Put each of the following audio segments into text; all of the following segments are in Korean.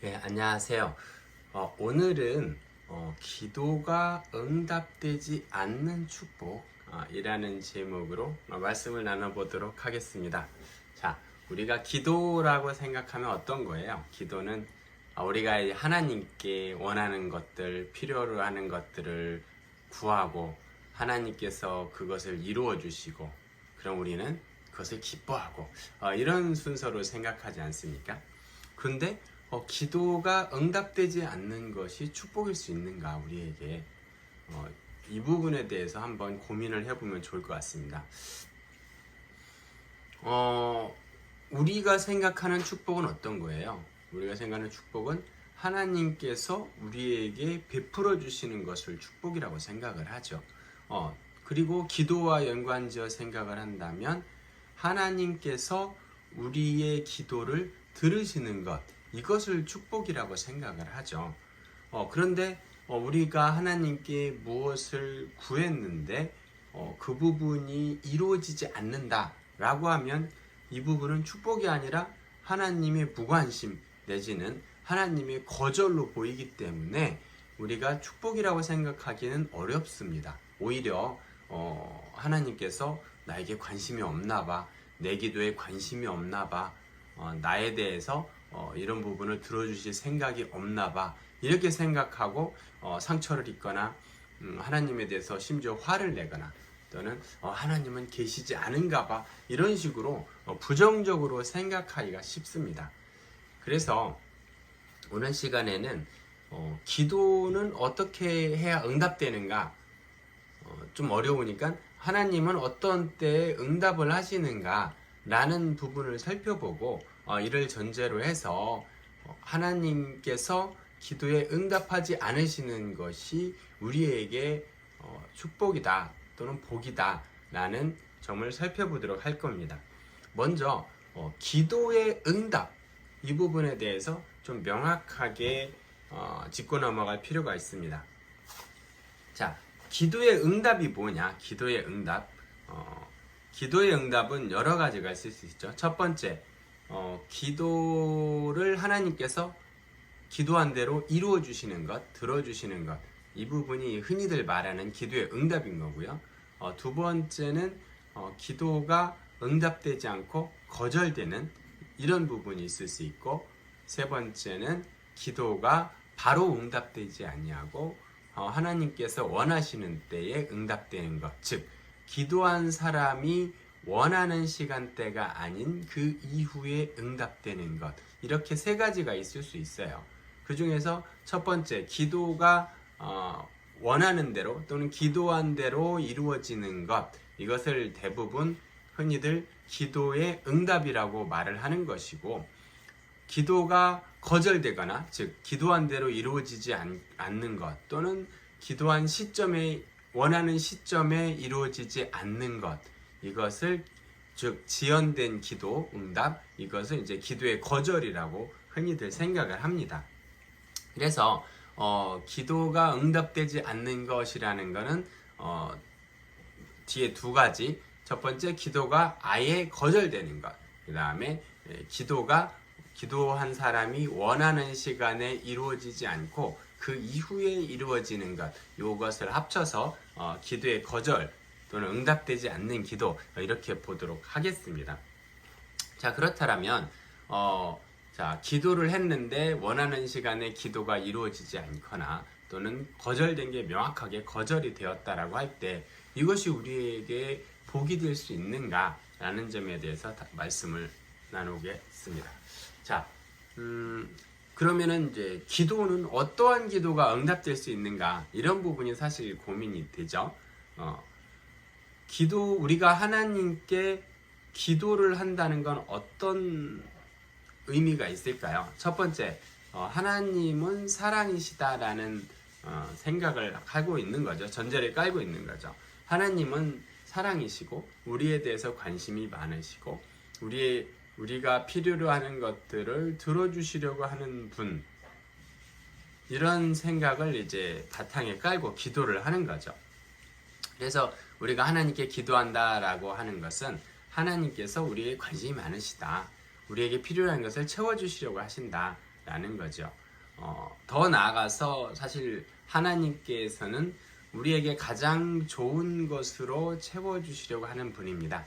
네, 안녕하세요. 오늘은 기도가 응답되지 않는 축복이라는 제목으로 말씀을 나눠보도록 하겠습니다. 자, 우리가 기도라고 생각하면 어떤 거예요? 기도는 우리가 하나님께 원하는 것들, 필요로 하는 것들을 구하고 하나님께서 그것을 이루어 주시고 그럼 우리는 그것을 기뻐하고 이런 순서로 생각하지 않습니까? 그런데 기도가 응답되지 않는 것이 축복일 수 있는가 우리에게 이 부분에 대해서 한번 고민을 해보면 좋을 것 같습니다. 우리가 생각하는 축복은 어떤 거예요? 우리가 생각하는 축복은 하나님께서 우리에게 베풀어 주시는 것을 축복이라고 생각을 하죠. 그리고 기도와 연관지어 생각을 한다면 하나님께서 우리의 기도를 들으시는 것, 이것을 축복이라고 생각을 하죠. 그런데 우리가 하나님께 무엇을 구했는데 그 부분이 이루어지지 않는다라고 하면 이 부분은 축복이 아니라 하나님의 무관심 내지는 하나님의 거절로 보이기 때문에 우리가 축복이라고 생각하기는 어렵습니다. 오히려 하나님께서 나에게 관심이 없나 봐, 내 기도에 관심이 없나 봐, 나에 대해서 이런 부분을 들어주실 생각이 없나 봐, 이렇게 생각하고 상처를 입거나 하나님에 대해서 심지어 화를 내거나 또는 하나님은 계시지 않은가 봐, 이런 식으로 부정적으로 생각하기가 쉽습니다. 그래서 오늘 시간에는 기도는 어떻게 해야 응답되는가, 좀 어려우니까 하나님은 어떤 때에 응답을 하시는가 라는 부분을 살펴보고 이를 전제로 해서 하나님께서 기도에 응답하지 않으시는 것이 우리에게 축복이다 또는 복이다 라는 점을 살펴보도록 할 겁니다. 먼저 기도의 응답, 이 부분에 대해서 좀 명확하게 짚고 넘어갈 필요가 있습니다. 자, 기도의 응답이 뭐냐? 기도의 응답. 기도의 응답은 여러 가지가 있을 수 있죠. 첫 번째, 기도를 하나님께서 기도한 대로 이루어 주시는 것, 들어주시는 것. 이 부분이 흔히들 말하는 기도의 응답인 거고요. 두 번째는 기도가 응답되지 않고 거절되는 이런 부분이 있을 수 있고, 세 번째는 기도가 바로 응답되지 아니하고 하나님께서 원하시는 때에 응답되는 것, 즉 기도한 사람이 원하는 시간대가 아닌 그 이후에 응답되는 것, 이렇게 세 가지가 있을 수 있어요. 그 중에서 첫 번째, 기도가 원하는 대로 또는 기도한 대로 이루어지는 것, 이것을 대부분 흔히들 기도의 응답이라고 말을 하는 것이고, 기도가 거절되거나 즉 기도한 대로 이루어지지 않는 것 또는 기도한 시점에 원하는 시점에 이루어지지 않는 것, 이것을 즉 지연된 기도 응답, 이것을 이제 기도의 거절이라고 흔히들 생각을 합니다. 그래서 기도가 응답되지 않는 것이라는 것은 뒤에 두 가지, 첫 번째 기도가 아예 거절되는 것, 그 다음에 기도한 사람이 원하는 시간에 이루어지지 않고 그 이후에 이루어지는 것, 이것을 합쳐서 기도의 거절 또는 응답되지 않는 기도, 이렇게 보도록 하겠습니다. 자, 그렇다면 기도를 했는데 원하는 시간에 기도가 이루어지지 않거나 또는 거절된 게 명확하게 거절이 되었다라고 할 때 이것이 우리에게 복이 될 수 있는가 라는 점에 대해서 말씀을 나누겠습니다. 자, 그러면은 이제 기도는 어떠한 기도가 응답될 수 있는가, 이런 부분이 사실 고민이 되죠. 우리가 하나님께 기도를 한다는 건 어떤 의미가 있을까요? 첫 번째, 하나님은 사랑이시다라는 생각을 하고 있는 거죠. 전제를 깔고 있는 거죠. 하나님은 사랑이시고 우리에 대해서 관심이 많으시고 우리가 필요로 하는 것들을 들어주시려고 하는 분, 이런 생각을 이제 바탕에 깔고 기도를 하는 거죠. 그래서 우리가 하나님께 기도한다라고 하는 것은 하나님께서 우리에게 관심이 많으시다, 우리에게 필요한 것을 채워주시려고 하신다 있다라는 거죠. 더 나아가서 사실 하나님께서는 우리에게 가장 좋은 것으로 채워주시려고 하는 분입니다.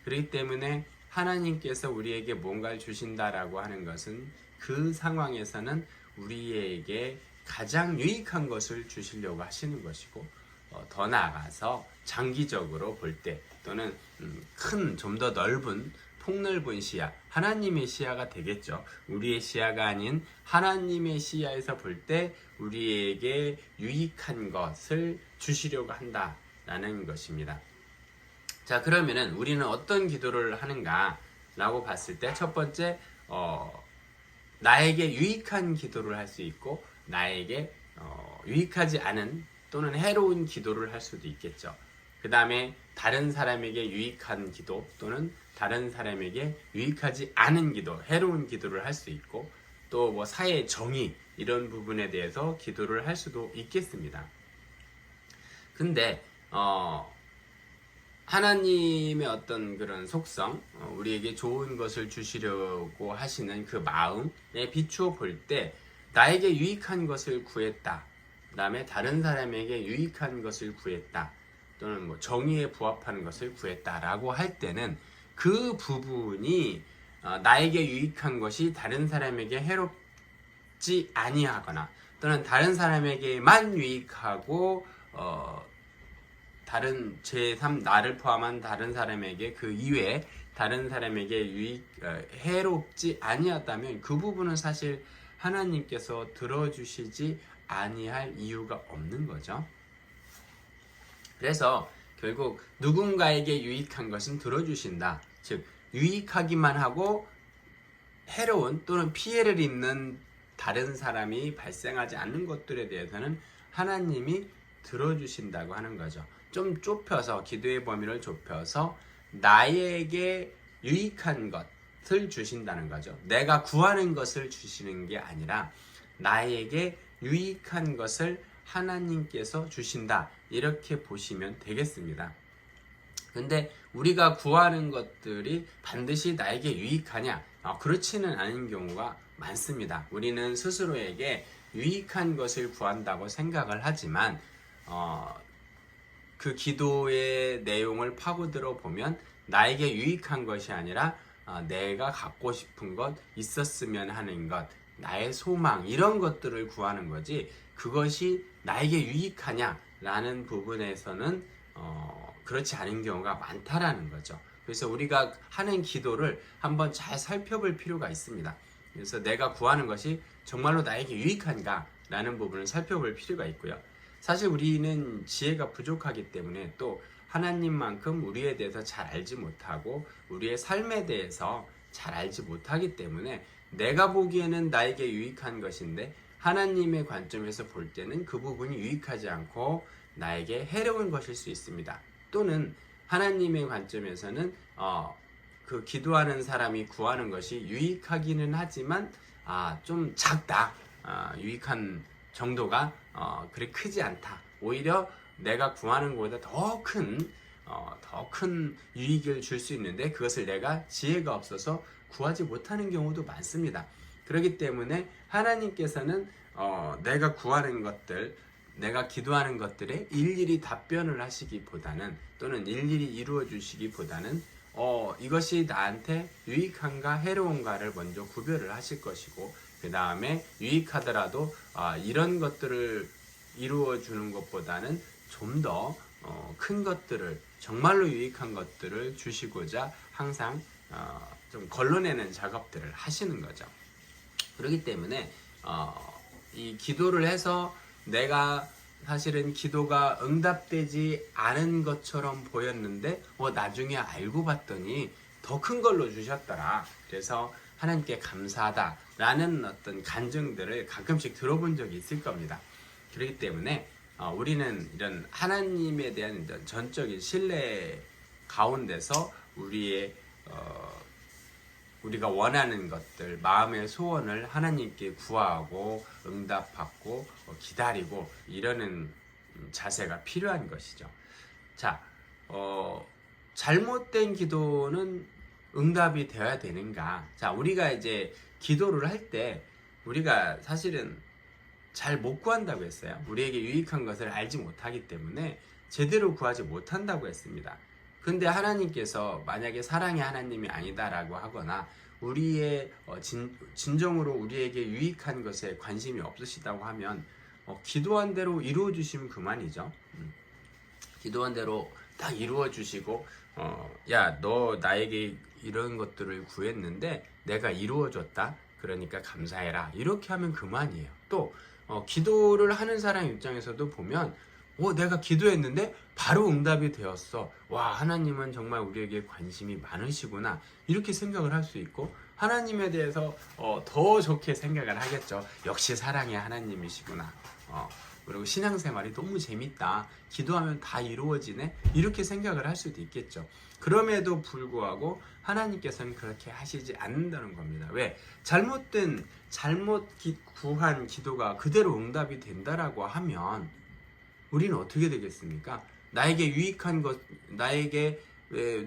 그렇기 때문에 하나님께서 우리에게 뭔가를 주신다라고 하는 것은 그 상황에서는 우리에게 가장 유익한 것을 주시려고 하시는 것이고, 더 나아가서 장기적으로 볼 때 또는 큰 좀 더 넓은 폭넓은 시야, 하나님의 시야가 되겠죠. 우리의 시야가 아닌 하나님의 시야에서 볼 때 우리에게 유익한 것을 주시려고 한다라는 것입니다. 자, 그러면은 우리는 어떤 기도를 하는가 라고 봤을 때 첫 번째, 나에게 유익한 기도를 할 수 있고 나에게 유익하지 않은 또는 해로운 기도를 할 수도 있겠죠. 그 다음에 다른 사람에게 유익한 기도 또는 다른 사람에게 유익하지 않은 기도, 해로운 기도를 할 수 있고, 또 뭐 사회 정의 이런 부분에 대해서 기도를 할 수도 있겠습니다. 근데 하나님의 어떤 그런 속성, 우리에게 좋은 것을 주시려고 하시는 그 마음에 비추어 볼 때 나에게 유익한 것을 구했다, 그 다음에 다른 사람에게 유익한 것을 구했다, 또는 뭐 정의에 부합하는 것을 구했다라고 할 때는 그 부분이 나에게 유익한 것이 다른 사람에게 해롭지 아니하거나 또는 다른 사람에게만 유익하고 다른 제3 나를 포함한 다른 사람에게 그 이외에 다른 사람에게 해롭지 아니었다면 그 부분은 사실 하나님께서 들어주시지 아니할 이유가 없는 거죠. 그래서 결국 누군가에게 유익한 것은 들어주신다. 즉 유익하기만 하고 해로운 또는 피해를 입는 다른 사람이 발생하지 않는 것들에 대해서는 하나님이 들어주신다고 하는 거죠. 좀 좁혀서, 기도의 범위를 좁혀서 나에게 유익한 것을 주신다는 거죠. 내가 구하는 것을 주시는 게 아니라 나에게 유익한 것을 하나님께서 주신다, 이렇게 보시면 되겠습니다. 근데 우리가 구하는 것들이 반드시 나에게 유익하냐? 그렇지는 않은 경우가 많습니다. 우리는 스스로에게 유익한 것을 구한다고 생각을 하지만 그 기도의 내용을 파고들어 보면 나에게 유익한 것이 아니라 내가 갖고 싶은 것, 있었으면 하는 것, 나의 소망, 이런 것들을 구하는 거지 그것이 나에게 유익하냐라는 부분에서는 그렇지 않은 경우가 많다라는 거죠. 그래서 우리가 하는 기도를 한번 잘 살펴볼 필요가 있습니다. 그래서 내가 구하는 것이 정말로 나에게 유익한가 라는 부분을 살펴볼 필요가 있고요. 사실 우리는 지혜가 부족하기 때문에 또 하나님만큼 우리에 대해서 잘 알지 못하고 우리의 삶에 대해서 잘 알지 못하기 때문에 내가 보기에는 나에게 유익한 것인데 하나님의 관점에서 볼 때는 그 부분이 유익하지 않고 나에게 해로운 것일 수 있습니다. 또는 하나님의 관점에서는 그 기도하는 사람이 구하는 것이 유익하기는 하지만 좀 작다, 유익한 정도가 그리 크지 않다, 오히려 내가 구하는 것보다 더 큰 유익을 줄 수 있는데 그것을 내가 지혜가 없어서 구하지 못하는 경우도 많습니다. 그렇기 때문에 하나님께서는 내가 구하는 것들, 내가 기도하는 것들에 일일이 답변을 하시기보다는 또는 일일이 이루어 주시기보다는 이것이 나한테 유익한가 해로운가를 먼저 구별을 하실 것이고, 그 다음에 유익하더라도 이런 것들을 이루어 주는 것보다는 좀 더 큰 것들을, 정말로 유익한 것들을 주시고자 항상 좀 걸러내는 작업들을 하시는 거죠. 그렇기 때문에 이 기도를 해서 내가 사실은 기도가 응답되지 않은 것처럼 보였는데 나중에 알고 봤더니 더 큰 걸로 주셨더라, 그래서 하나님께 감사하다라는 어떤 간증들을 가끔씩 들어본 적이 있을 겁니다. 그렇기 때문에 우리는 이런 하나님에 대한 이런 전적인 신뢰 가운데서 우리가 원하는 것들, 마음의 소원을 하나님께 구하고 응답받고 기다리고 이러는 자세가 필요한 것이죠. 자, 잘못된 기도는 응답이 되어야 되는가? 자, 우리가 이제 기도를 할 때 우리가 사실은 잘 못 구한다고 했어요. 우리에게 유익한 것을 알지 못하기 때문에 제대로 구하지 못한다고 했습니다. 근데 하나님께서 만약에 사랑의 하나님이 아니다라고 하거나 우리의 진정으로 우리에게 유익한 것에 관심이 없으시다고 하면 기도한 대로 이루어 주시면 그만이죠. 기도한 대로 딱 이루어 주시고 야, 너 나에게 이런 것들을 구했는데 내가 이루어 줬다. 그러니까 감사해라. 이렇게 하면 그만이에요. 또 기도를 하는 사람 입장에서도 보면 내가 기도했는데 바로 응답이 되었어. 와, 하나님은 정말 우리에게 관심이 많으시구나. 이렇게 생각을 할 수 있고 하나님에 대해서 더 좋게 생각을 하겠죠. 역시 사랑의 하나님이시구나. 그리고 신앙생활이 너무 재밌다. 기도하면 다 이루어지네. 이렇게 생각을 할 수도 있겠죠. 그럼에도 불구하고 하나님께서는 그렇게 하시지 않는다는 겁니다. 왜? 잘못 구한 기도가 그대로 응답이 된다라고 하면 우리는 어떻게 되겠습니까? 나에게 유익한 것, 나에게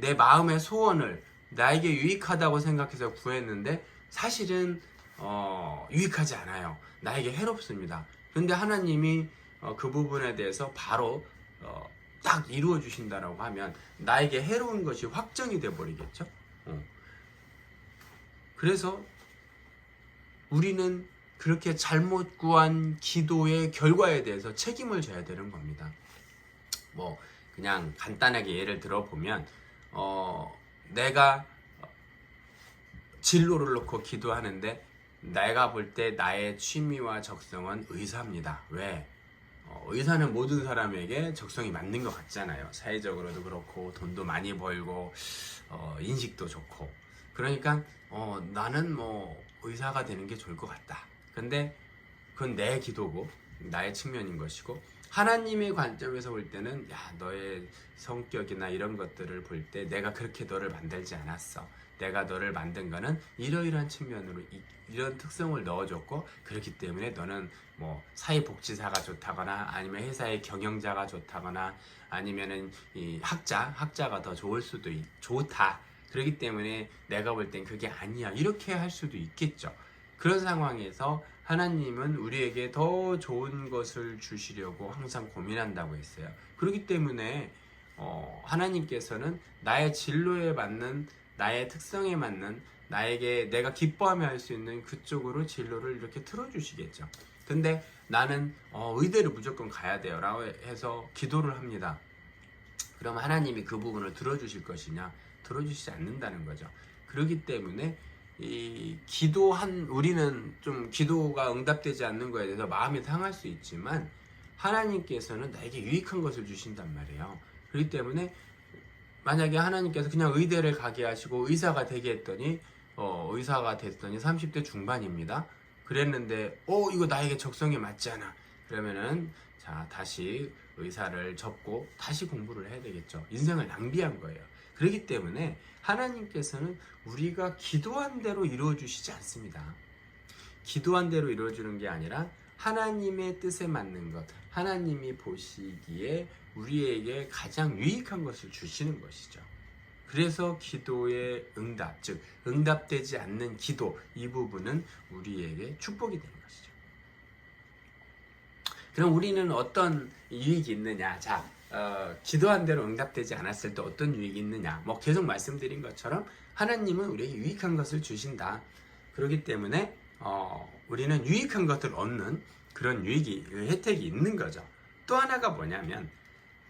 내 마음의 소원을 나에게 유익하다고 생각해서 구했는데 사실은 유익하지 않아요. 나에게 해롭습니다. 근데 하나님이 그 부분에 대해서 바로 딱 이루어 주신다라고 하면 나에게 해로운 것이 확정이 돼 버리겠죠. 그래서 우리는 그렇게 잘못 구한 기도의 결과에 대해서 책임을 져야 되는 겁니다. 그냥 간단하게 예를 들어보면 내가 진로를 놓고 기도하는데 내가 볼 때 나의 취미와 적성은 의사입니다. 왜? 의사는 모든 사람에게 적성이 맞는 것 같잖아요. 사회적으로도 그렇고 돈도 많이 벌고 인식도 좋고. 그러니까 나는 의사가 되는 게 좋을 것 같다. 근데 그건 내 기도고 나의 측면인 것이고 하나님의 관점에서 볼 때는 너의 성격이나 이런 것들을 볼 때 내가 그렇게 너를 만들지 않았어. 내가 너를 만든 거는 이러이러한 측면으로 이런 특성을 넣어줬고 그렇기 때문에 너는 사회복지사가 좋다거나 아니면 회사의 경영자가 좋다거나 아니면은 이 학자가 더 좋을 수도 좋다. 그렇기 때문에 내가 볼 땐 그게 아니야. 이렇게 할 수도 있겠죠. 그런 상황에서 하나님은 우리에게 더 좋은 것을 주시려고 항상 고민한다고 했어요. 그렇기 때문에 하나님께서는 나의 진로에 맞는 나의 특성에 맞는 나에게 내가 기뻐하며 할 수 있는 그쪽으로 진로를 이렇게 틀어주시겠죠. 근데 나는 의대를 무조건 가야 돼요 라고 해서 기도를 합니다. 그럼 하나님이 그 부분을 들어주실 것이냐? 들어주시지 않는다는 거죠. 그렇기 때문에 우리는 좀 기도가 응답되지 않는 거에 대해서 마음이 상할 수 있지만 하나님께서는 나에게 유익한 것을 주신단 말이에요. 그렇기 때문에 만약에 하나님께서 그냥 의대를 가게 하시고 의사가 되게 했더니 의사가 됐더니 30대 중반입니다. 그랬는데 이거 나에게 적성에 맞지 않아. 그러면은 다시 의사를 접고 다시 공부를 해야 되겠죠. 인생을 낭비한 거예요. 그렇기 때문에 하나님께서는 우리가 기도한 대로 이루어 주시지 않습니다. 기도한 대로 이루어 주는 게 아니라 하나님의 뜻에 맞는 것, 하나님이 보시기에 우리에게 가장 유익한 것을 주시는 것이죠. 그래서 기도의 응답, 즉 응답되지 않는 기도, 이 부분은 우리에게 축복이 되는 것이죠. 그럼 우리는 어떤 유익이 있느냐? 기도한 대로 응답되지 않았을 때 어떤 유익이 있느냐? 계속 말씀드린 것처럼 하나님은 우리에게 유익한 것을 주신다. 그렇기 때문에 우리는 유익한 것을 얻는 그런 혜택이 있는 거죠. 또 하나가 뭐냐면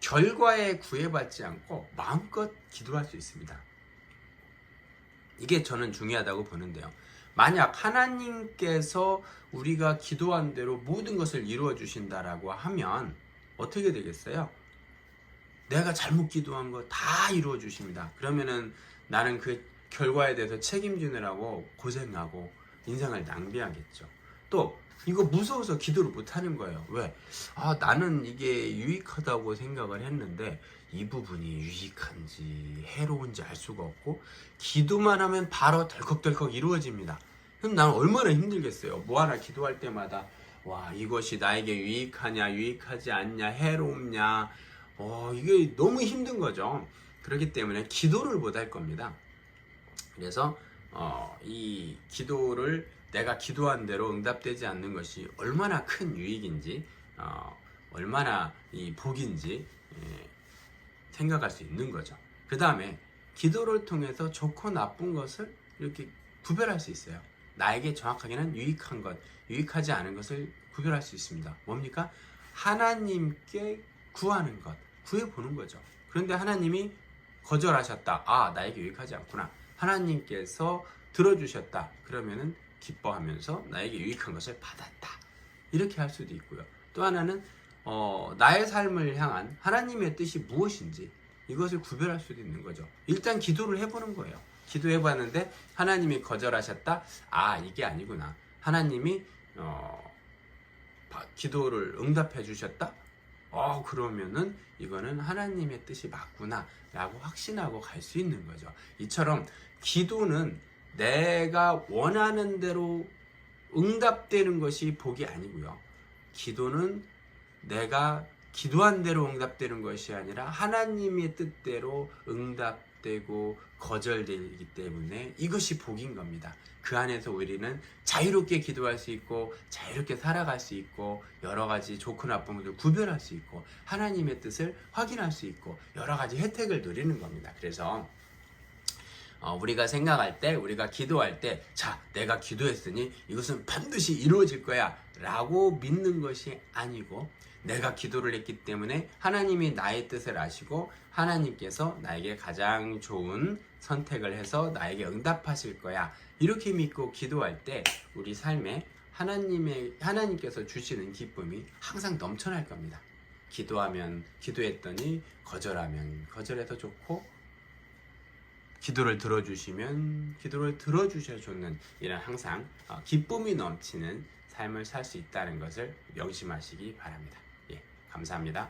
결과에 구애받지 않고 마음껏 기도할 수 있습니다. 이게 저는 중요하다고 보는데요. 만약 하나님께서 우리가 기도한 대로 모든 것을 이루어 주신다라고 하면 어떻게 되겠어요? 내가 잘못 기도한 거 다 이루어 주십니다. 그러면은 나는 그 결과에 대해서 책임지느라고 고생하고 인생을 낭비하겠죠. 또 이거 무서워서 기도를 못하는 거예요. 왜? 나는 이게 유익하다고 생각을 했는데 이 부분이 유익한지 해로운지 알 수가 없고 기도만 하면 바로 덜컥덜컥 이루어집니다. 그럼 나는 얼마나 힘들겠어요. 하나 기도할 때마다 이것이 나에게 유익하냐 유익하지 않냐 해롭냐 이게 너무 힘든 거죠. 그렇기 때문에 기도를 못 할 겁니다. 그래서 이 기도를 내가 기도한 대로 응답되지 않는 것이 얼마나 큰 유익인지, 얼마나 이 복인지 생각할 수 있는 거죠. 그 다음에 기도를 통해서 좋고 나쁜 것을 이렇게 구별할 수 있어요. 나에게 정확하게는 유익한 것, 유익하지 않은 것을 구별할 수 있습니다. 뭡니까? 하나님께 구하는 것, 구해보는 거죠. 그런데 하나님이 거절하셨다. 아, 나에게 유익하지 않구나. 하나님께서 들어주셨다. 그러면은 기뻐하면서 나에게 유익한 것을 받았다. 이렇게 할 수도 있고요. 또 하나는 나의 삶을 향한 하나님의 뜻이 무엇인지 이것을 구별할 수도 있는 거죠. 일단 기도를 해보는 거예요. 기도해봤는데 하나님이 거절하셨다. 아, 이게 아니구나. 하나님이 기도를 응답해 주셨다. 그러면은 이거는 하나님의 뜻이 맞구나 라고 확신하고 갈 수 있는 거죠. 이처럼 기도는 내가 원하는 대로 응답되는 것이 복이 아니고요. 기도는 내가 기도한 대로 응답되는 것이 아니라 하나님의 뜻대로 응답되고 거절되기 때문에 이것이 복인 겁니다. 그 안에서 우리는 자유롭게 기도할 수 있고 자유롭게 살아갈 수 있고 여러 가지 좋고 나쁜 것을 구별할 수 있고 하나님의 뜻을 확인할 수 있고 여러 가지 혜택을 누리는 겁니다. 그래서 우리가 생각할 때, 우리가 기도할 때, 자, 내가 기도했으니 이것은 반드시 이루어질 거야 라고 믿는 것이 아니고 내가 기도를 했기 때문에 하나님이 나의 뜻을 아시고 하나님께서 나에게 가장 좋은 선택을 해서 나에게 응답하실 거야 이렇게 믿고 기도할 때 우리 삶에 하나님께서 주시는 기쁨이 항상 넘쳐날 겁니다. 기도했더니 거절하면 거절해서 좋고 기도를 들어주시면 기도를 들어주셔줬는 이런 항상 기쁨이 넘치는 삶을 살 수 있다는 것을 명심하시기 바랍니다. 예, 감사합니다.